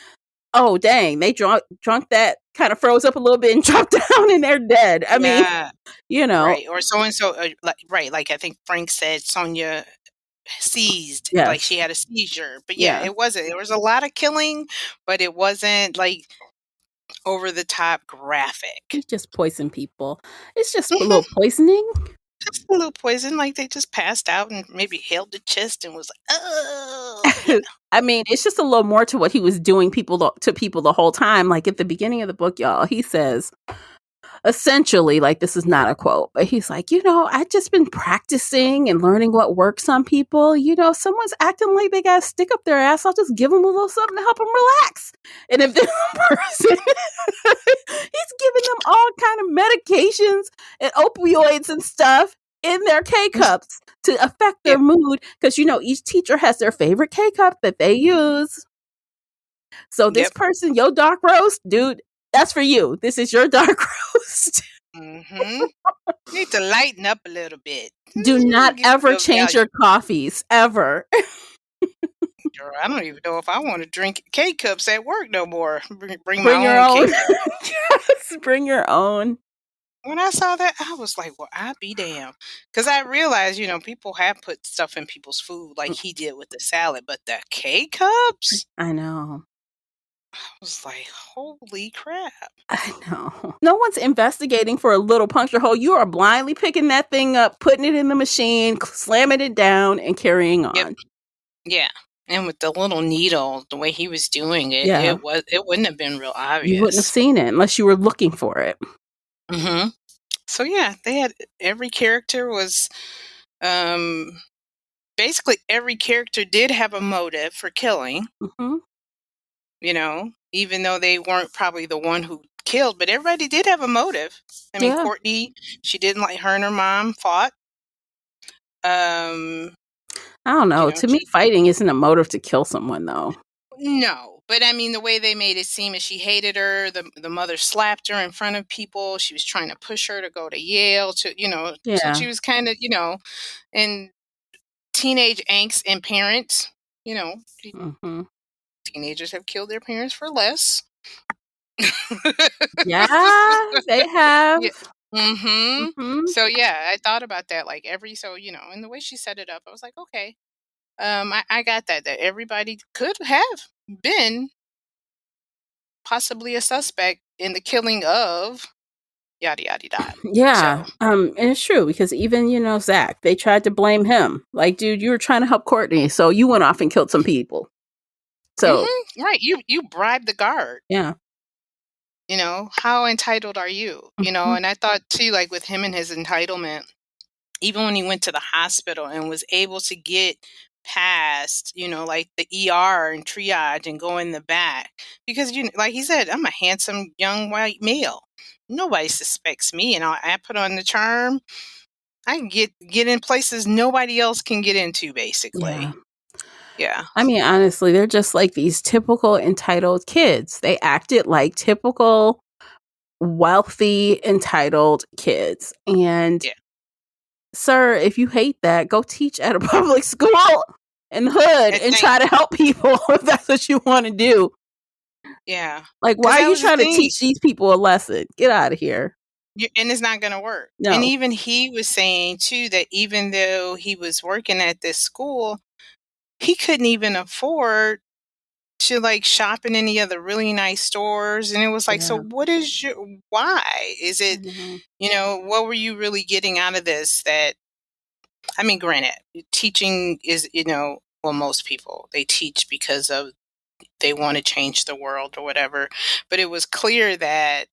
oh dang, they drunk that, kind of froze up a little bit and dropped down, and they're dead. I mean, Yeah. you know, Right. Or so and so, like, right, like, I think Frank said Sonia seized, like she yes, had a seizure. But yeah, yeah. it wasn't. There was a lot of killing, but it wasn't like over the top graphic. You just poison people. It's just a Mhm. little poisoning. Just a little poison, like they just passed out and maybe held the chest and was like, "Oh, yeah." I mean, it's just a little more to what he was doing to people the whole time. Like at the beginning of the book, y'all, he says, essentially, like, this is not a quote, but he's like, I just been practicing and learning what works on people. Someone's acting like they got a stick up their ass, I'll just give them a little something to help them relax. And if this person, he's giving them all kind of medications and opioids and stuff in their K cups to affect their Yep, mood, because each teacher has their favorite K cup that they use. So this yep. person, your dark roast, dude, that's for you. This is your dark roast. Mhm. Need to lighten up a little bit. Do not Give you ever a change value. your coffees, ever. Girl, I don't even know if I wanna drink K-Cups at work no more. Bring my Bring your own own. K-Cup. Yes, bring your own. When I saw that, I was like, "Well, I be damned," because I realized, people have put stuff in people's food like he did with the salad, but the K-Cups? I know. I was like, "Holy crap." I know. No one's investigating for a little puncture hole. You are blindly picking that thing up, putting it in the machine, slamming it down, and carrying Yep. on. Yeah. And with the little needle, the way he was doing it, Yeah. it wouldn't have been real You wouldn't have obvious. seen it unless you were looking for it. Mhm. So, yeah, they had every character was, um basically every character did have a motive for killing, Mhm. even though they weren't probably the one who killed, but everybody did have a motive. I mean, Yeah. Courtney, she didn't like her and her mom fought. Um, I don't know. To me, she fighting isn't a motive to kill someone, though. no, but I mean the way they made it seem is she hated her. The mother slapped her in front of people. She was trying to push her to go to Yale so Yeah. she was kind of, and teenage angst and parents, you know, Mhm. teenagers have killed their parents for less. Yeah, they have. Yeah. Mhm. Mhm. So, yeah, I thought about that, like, and the way she set it up, I was like, "Okay." I got that everybody could have been possibly a suspect in the killing of yada yada yada. Yeah. So, And it's true because even, Zach, they tried to blame him. Like, dude, you were trying to help Courtney, so you went off and killed some people. So, right, you bribed the guard. yeah. How entitled are you? Mhm. And I thought too, like with him and his entitlement, even when he went to the hospital and was able to get past, like the ER and triage and go in the back, because like he said, I'm a handsome young white male. Nobody suspects me, and I put on the charm. I can get in places nobody else can get into, Yeah. basically. Yeah. I mean, honestly, they're just like these typical entitled kids. They acted like typical wealthy, entitled kids. And, Yeah. sir, if you hate that, go teach at a public school in the hood And and think, try to help people if that's what you want to do. yeah, Like, why because are that you was the trying to thing. teach these people a lesson? Get out of here. And it's not going to work. And No. even he was saying too that even though he was working at this school, he couldn't even afford to like shop in any of the really nice stores. And it was like, so Yeah. what is your why? Is I it, know. what were you really getting out of this? That I mean, granted, teaching is, well, most people they teach because of they want to change the world or whatever. But it was clear that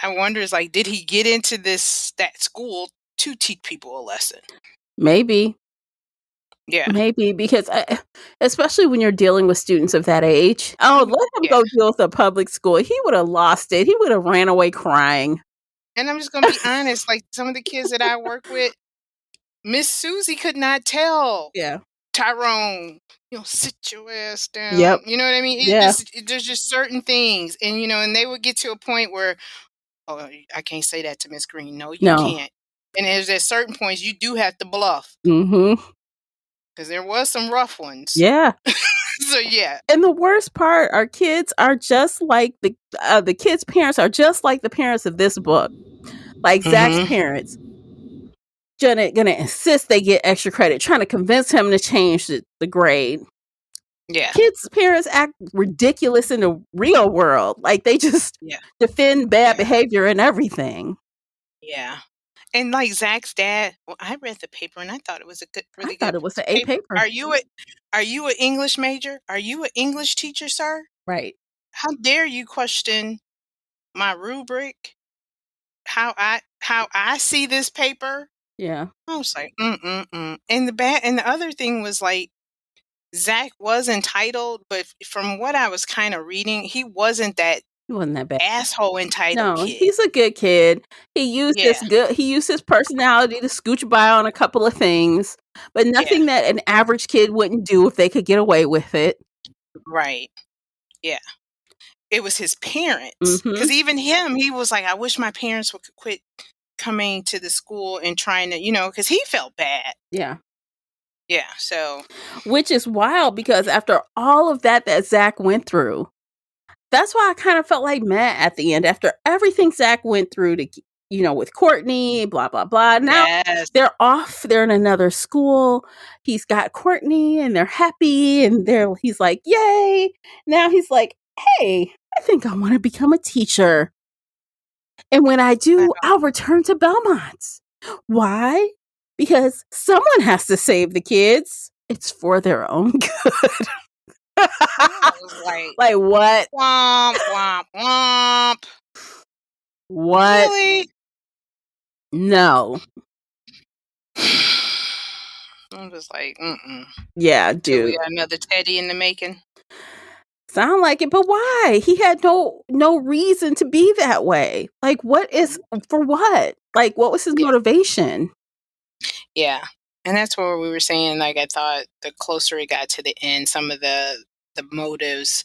I wonder is like, did he get into that school to teach people a lesson? Maybe. Yeah. Maybe because especially when you're dealing with students of that age. Oh, let him Yeah. go deal with a public school. He would have lost it. He would have ran away crying. And I'm just gonna be honest, like some of the kids that I work with, Miss Susie could not tell Yeah. Tyrone, sit your ass Yep. down. You know what I mean? Yeah. There's just certain things, and and they would get to a point where, oh, I can't say that to Miss Green. No, you No. can't. And there's at certain points you do have to bluff Mhm. because there was some rough ones. Yeah. So yeah. And the worst part, our kids are just like the kids' parents are just like the parents of this book. Like Zach's Hmm. parents, gonna insist they get extra credit, trying to convince him to change the grade. Yeah. Kids' parents act ridiculous in the real world. Like they just Yeah. defend bad Yeah. behavior and everything. Yeah. And like Zach's dad, well, I read the paper and I thought it was a good, I really thought good it was an A paper. paper. Are you an English major? Are you an English teacher, sir? Right. How dare you question my rubric? How I see this paper? Yeah. I was like, mm. And the other thing was like Zach was entitled, but from what I was kind of reading, he wasn't that He wasn't that bad. asshole entitled No, kid. he's a good kid. Yeah. He used his personality to scooch by on a couple of things, but Yeah. nothing that an average kid wouldn't do if they could get away with it. Right. Yeah. It was his parents, Mhm. because even him, he was like, "I wish my parents would quit coming to the school and trying to," because he felt bad. Yeah. Yeah, so Which is wild because after all of that Zach went through, that's why I kind of felt like Matt at the end. After everything Zach went through to, with Courtney, blah, blah, blah. Now Yes. they're off. They're in another school. He's got Courtney and they're happy. And he's like, yay. Now he's like, hey, I think I want to become a teacher. And when I do, I'll return to Belmont. Why? Because someone has to save the kids. It's for their own good. I was Like what? womp, womp, womp. What? Really? No. I was like, Yeah, So dude. we got another Teddy in the making? Sound like it, but why? He had no reason to be that way. Like, what is for what? Like, what was his motivation? Yeah. And that's where we were saying, like, I thought the closer it got to the end, some of the motives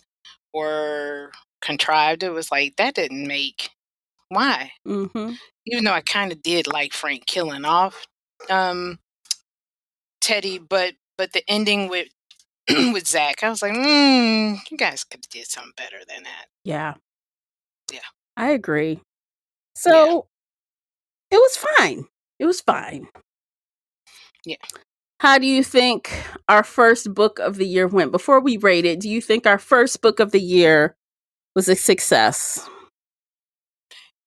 were contrived. It was like, that didn't make, why? Mm-hmm. Even though I kind of did like Frank killing off Teddy, but the ending with with Zach, I was like, you guys could have did something better than that. Yeah. Yeah. I agree. So it was fine. It was fine. Yeah. How do you think our first book of the year went? Before we rate it, do you think our first book of the year was a success?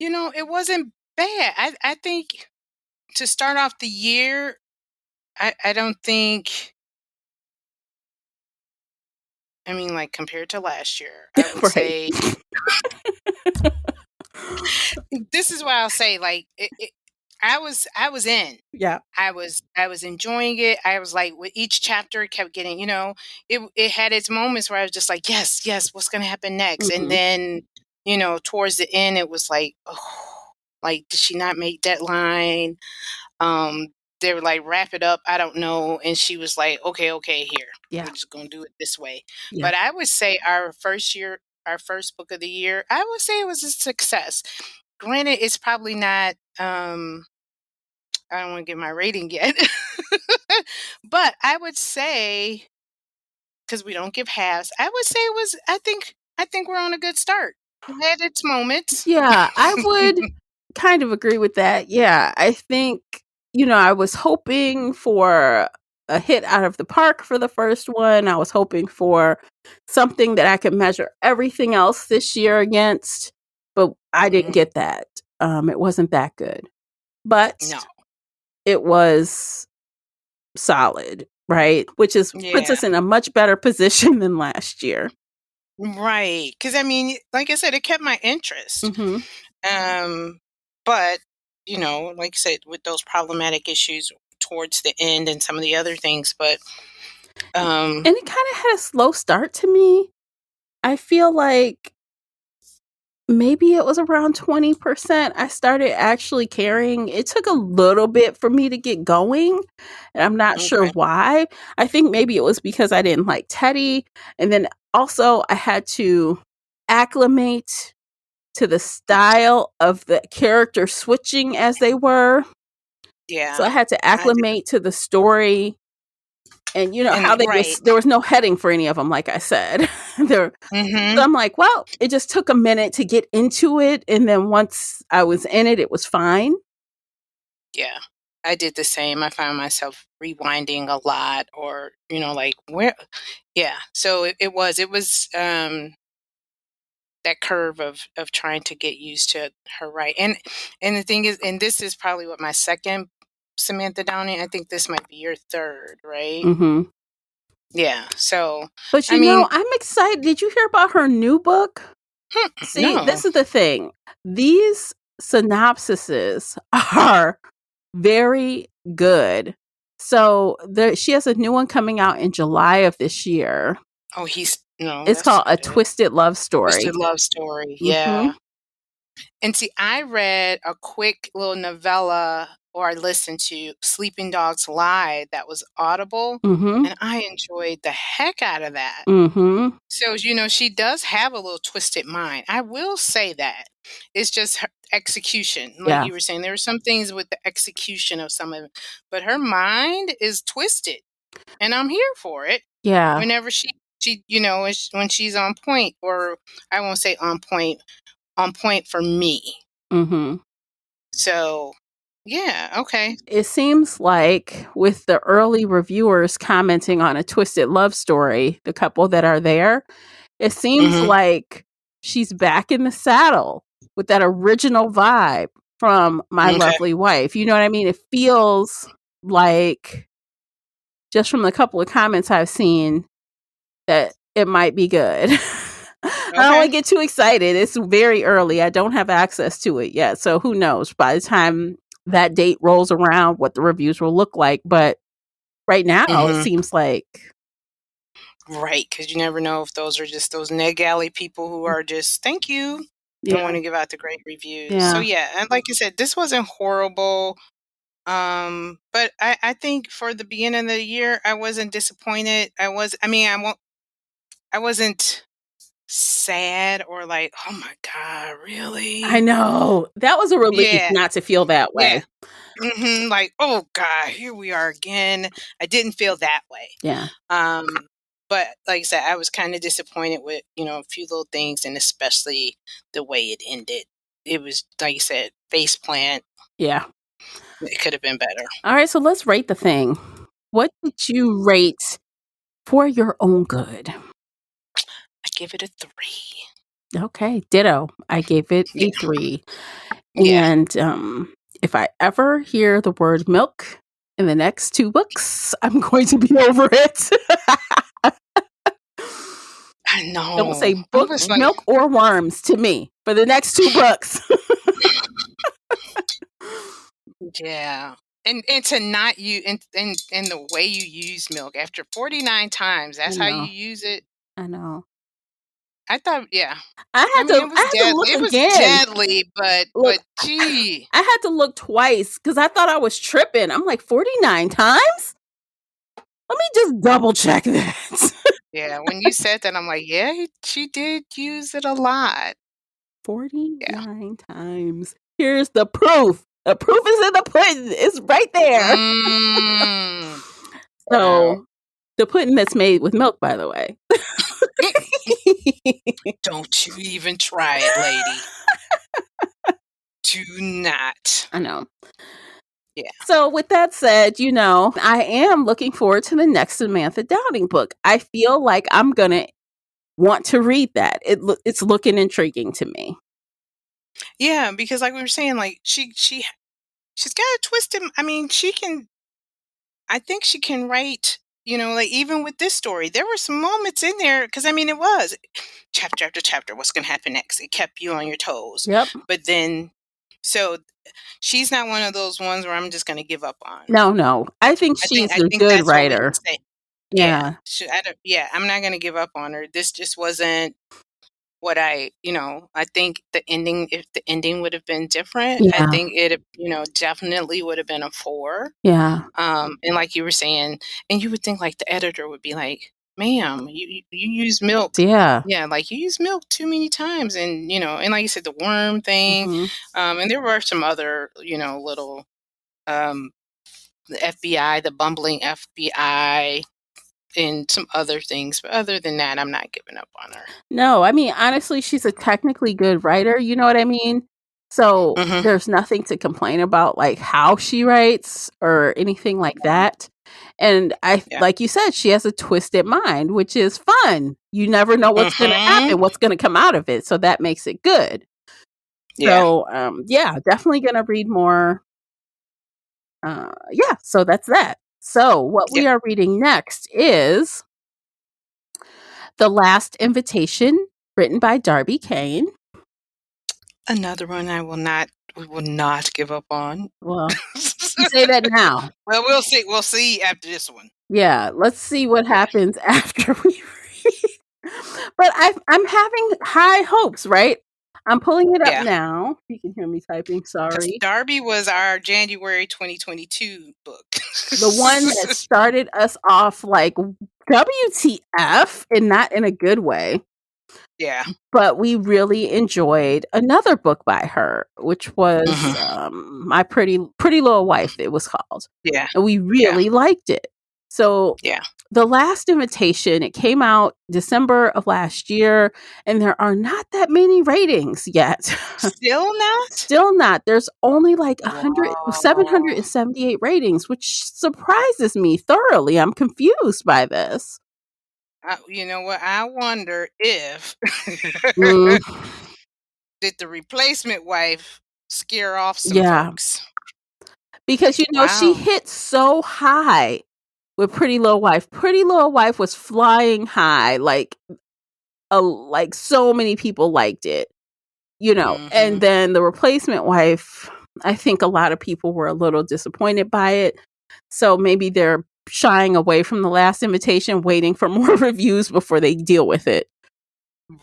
It wasn't bad. I think to start off the year, I don't think, I mean, like, compared to last year, I would Right. say, this is what I'll say, like, I was in. Yeah. I was enjoying it. I was like, with each chapter, it kept getting, it had its moments where I was just like, yes, yes, what's gonna happen next? And then, towards the end, it was like, oh, like, did she not make deadline? They were like, wrap it up. I don't know. And she was like, okay, here. Yeah. We're just gonna do it this way. Yeah. But I would say our first book of the year, I would say it was a success. Granted, it's probably not I don't want to give my rating yet. But I would say, because we don't give halves, I would say it was, I think we're on a good start. It had its moments. Yeah, I would kind of agree with that. Yeah, I think, I was hoping for a hit out of the park for the first one. I was hoping for something that I could measure everything else this year against, but I didn't get that. It wasn't that good. But No. it was solid, right? Which puts us in a much better position than last year. Right. Because, I mean, like I said, it kept my interest. But, like I said, with those problematic issues towards the end and some of the other things, but and it kind of had a slow start to me. I feel like maybe it was around 20%. I started actually caring. It took a little bit for me to get going, and I'm not sure why. I think maybe it was because I didn't like Teddy, and then also I had to acclimate to the style of the character switching as they were. Yeah. So I had to acclimate to the story. And how there was no heading for any of them, like I said. So I'm like, well, it just took a minute to get into it. And then once I was in it, it was fine. Yeah, I did the same. I found myself rewinding a lot, or, like, where, yeah. So it was that curve of trying to get used to her, right? And the thing is, and this is probably what my second Samantha Downing. I think this might be your third, right? Mm-hmm. Yeah. So, but I'm excited. Did you hear about her new book? See, no. This is the thing. These synopsises are very good. So she has a new one coming out in July of this year. Oh, it's called A Twisted Love Story. Twisted Love Story. Yeah. And see, I read a quick little novella, or I listened to Sleeping Dogs Lie, that was Audible, and I enjoyed the heck out of that. So, she does have a little twisted mind. I will say that. It's just her execution. Like you were saying, there were some things with the execution of some of it, but her mind is twisted, and I'm here for it. Yeah. Whenever she when she's on point, or I won't say on point for me. So, yeah, okay. It seems like with the early reviewers commenting on A Twisted Love Story, the couple that are there, it seems Mhm. like she's back in the saddle with that original vibe from My Okay. Lovely Wife. You know what I mean? It feels like, just from the couple of comments I've seen, that it might be good. I don't want Okay. to get too excited. It's very early. I don't have access to it yet. So who knows by the time that date rolls around what the reviews will look like. But right now it Mhm. seems like, Right, because you never know if those are just those neg alley people who are just, "Thank you," don't yeah, wanna give out the great reviews. So, yeah, yeah, and like you said, this wasn't horrible, but I think for the beginning of the year, I wasn't disappointed. I mean, I wasn't sad or like, "Oh my god, I really?" know. That was a relief Yeah, not to feel that yeah. way. Mhm, like, "Oh god, here we are again." I didn't feel that way. Yeah. Um, but like I said, I was kinda disappointed with, a few little things and especially the way it ended. It was, like you said, face plant. Yeah. It could have been better. All right. So let's rate the thing. What did you rate For Your Own Good? I give it a 3. Okay. Ditto. I gave it Yeah, a 3. yeah. And if I ever hear the word milk in the next 2 books, I'm going to be over it. I Don't know. say I book, was like, milk, or worms to me for the next 2 books. yeah. And to not you and the way you use milk after 49 times, I that's how you know. use it. I know. I thought, yeah. I I had mean, to I had to look it was again. deadly, but Look, gee. I had to look twice because I thought I was tripping. I'm like, 49 times? Let me just double check that. Yeah, when you said that, I'm like, "Yeah, she did use it a lot." Yeah. 49 times. Here's the proof. The proof is in the pudding. It's right there. Mm. Wow. So, the pudding that's made with milk, by the way. Mm, don't you even try it, lady. Do not. I know. Yeah. So, with that said, I am looking forward to the next Samantha Downing book. I feel like I'm going to want to read that. It's looking intriguing to me. Yeah, because like we were saying, like, she's got a twisted I mean, I think she can write, like, even with this story, there were some moments in there because I mean, it was chapter after chapter, what's gonna happen next? It kept you on your toes. Yep. But then so she's not one of those ones where I'm just gonna give up on. No, no. I think she's I a think good that's what we can writer. say. Yeah. Yeah. Yeah, I'm not gonna give up on her. This just wasn't what I think the ending if the ending would have been different, I Yeah. think it, definitely would have been a 4. Yeah. And like you were saying, and you would think like the editor would be like, "Ma'am, you use milk." Yeah. Yeah, like you use milk too many times, and like you said, the worm thing, Mhm. and there were some other, little um, the FBI, the bumbling FBI, and some other things. But other than that, I'm not giving up on her. No, I mean, honestly, she's a technically good writer, you know what I mean? So, Hmm. there's nothing to complain about, like, how she writes or anything like that. And Yeah. like you said, she has a twisted mind, which is fun. You never know what's gonna Hmm. happen, what's gonna come out of it, so that makes it good. Yeah. So, yeah, definitely gonna read more. Yeah, so that's that. So, what we Yep. are reading next is The Last Invitation, written by Darby Kane. Another one we will not give up on. Well, you say that now. Well, we'll see. We'll see after this one. Yeah, let's see what Yeah. happens after we read. But I'm having high hopes, right? I'm pulling it up Yeah. now. You can hear me typing, Because sorry. Darby was our January 2022 book. The one that started us off like WTF, and not in a good way. Yeah. But we really enjoyed another book by her, which was Hmm. My Pretty Little Wife, it was called. Yeah. And we Yeah. really liked it. So Yeah. The Last Invitation, it came out December of last year, and there are not that many ratings yet. Still not? Still not. There's only like Wow. 778 ratings, which surprises me thoroughly. I'm confused by this. You know what? I wonder if Mm, did the replacement wife scare off some yeah, folks? because she Wow. hit so high with Pretty Little Wife. Pretty Little Wife was flying high, like so many people liked it, and Mhm. then The Replacement Wife, I think a lot of people were a little disappointed by it. So maybe they're shying away from The Last Invitation, waiting for more reviews before they deal with it.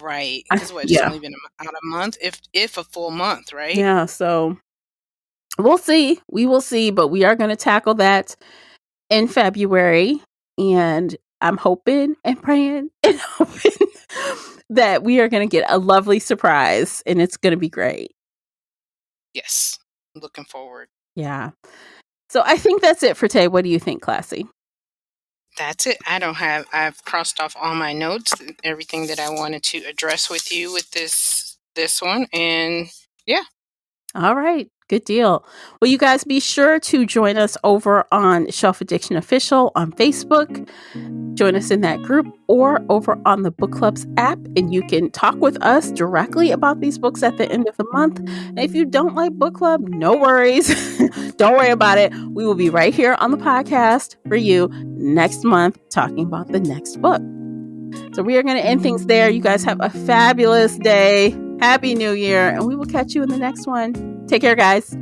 Right. Because what? It's Yeah. only been out a month, if a full month, right? Yeah. So we'll see. We will see, but we are going to tackle that in February. And I'm hoping and praying and hoping that we are going to get a lovely surprise and it's going to be great. Yes. Looking forward. Yeah. So I think that's it for today. What do you think, Classy? That's it. I've crossed off all my notes, everything that I wanted to address with you with this one, and yeah. All right. Good deal. Well, you guys be sure to join us over on Shelf Addiction Official on Facebook. Join us in that group or over on the Book Club's app, and you can talk with us directly about these books at the end of the month. And if you don't like Book Club, no worries. Don't worry about it. We will be right here on the podcast for you next month talking about the next book. So we are going to end things there. You guys have a fabulous day. Happy New Year, and we will catch you in the next one. Take care, guys.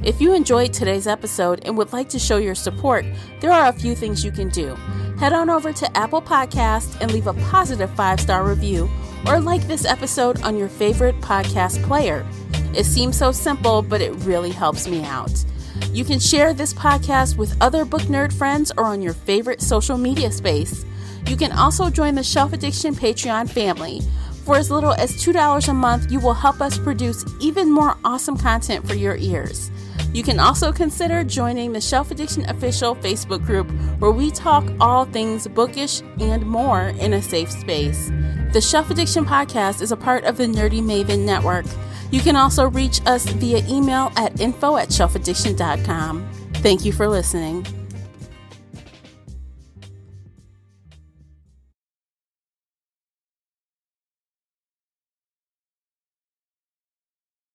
If you enjoyed today's episode and would like to show your support, there are a few things you can do. Head on over to Apple Podcasts and leave a positive 5-star review, or like this episode on your favorite podcast player. It seems so simple, but it really helps me out. You can share this podcast with other book nerd friends or on your favorite social media space. You can also join the Shelf Addiction Patreon family. For as little as $2 a month, you will help us produce even more awesome content for your ears. You can also consider joining the Shelf Addiction Official Facebook group, where we talk all things bookish and more in a safe space. The Shelf Addiction Podcast is a part of the Nerdy Maven Network. You can also reach us via email at info@shelfaddiction.com. Thank you for listening.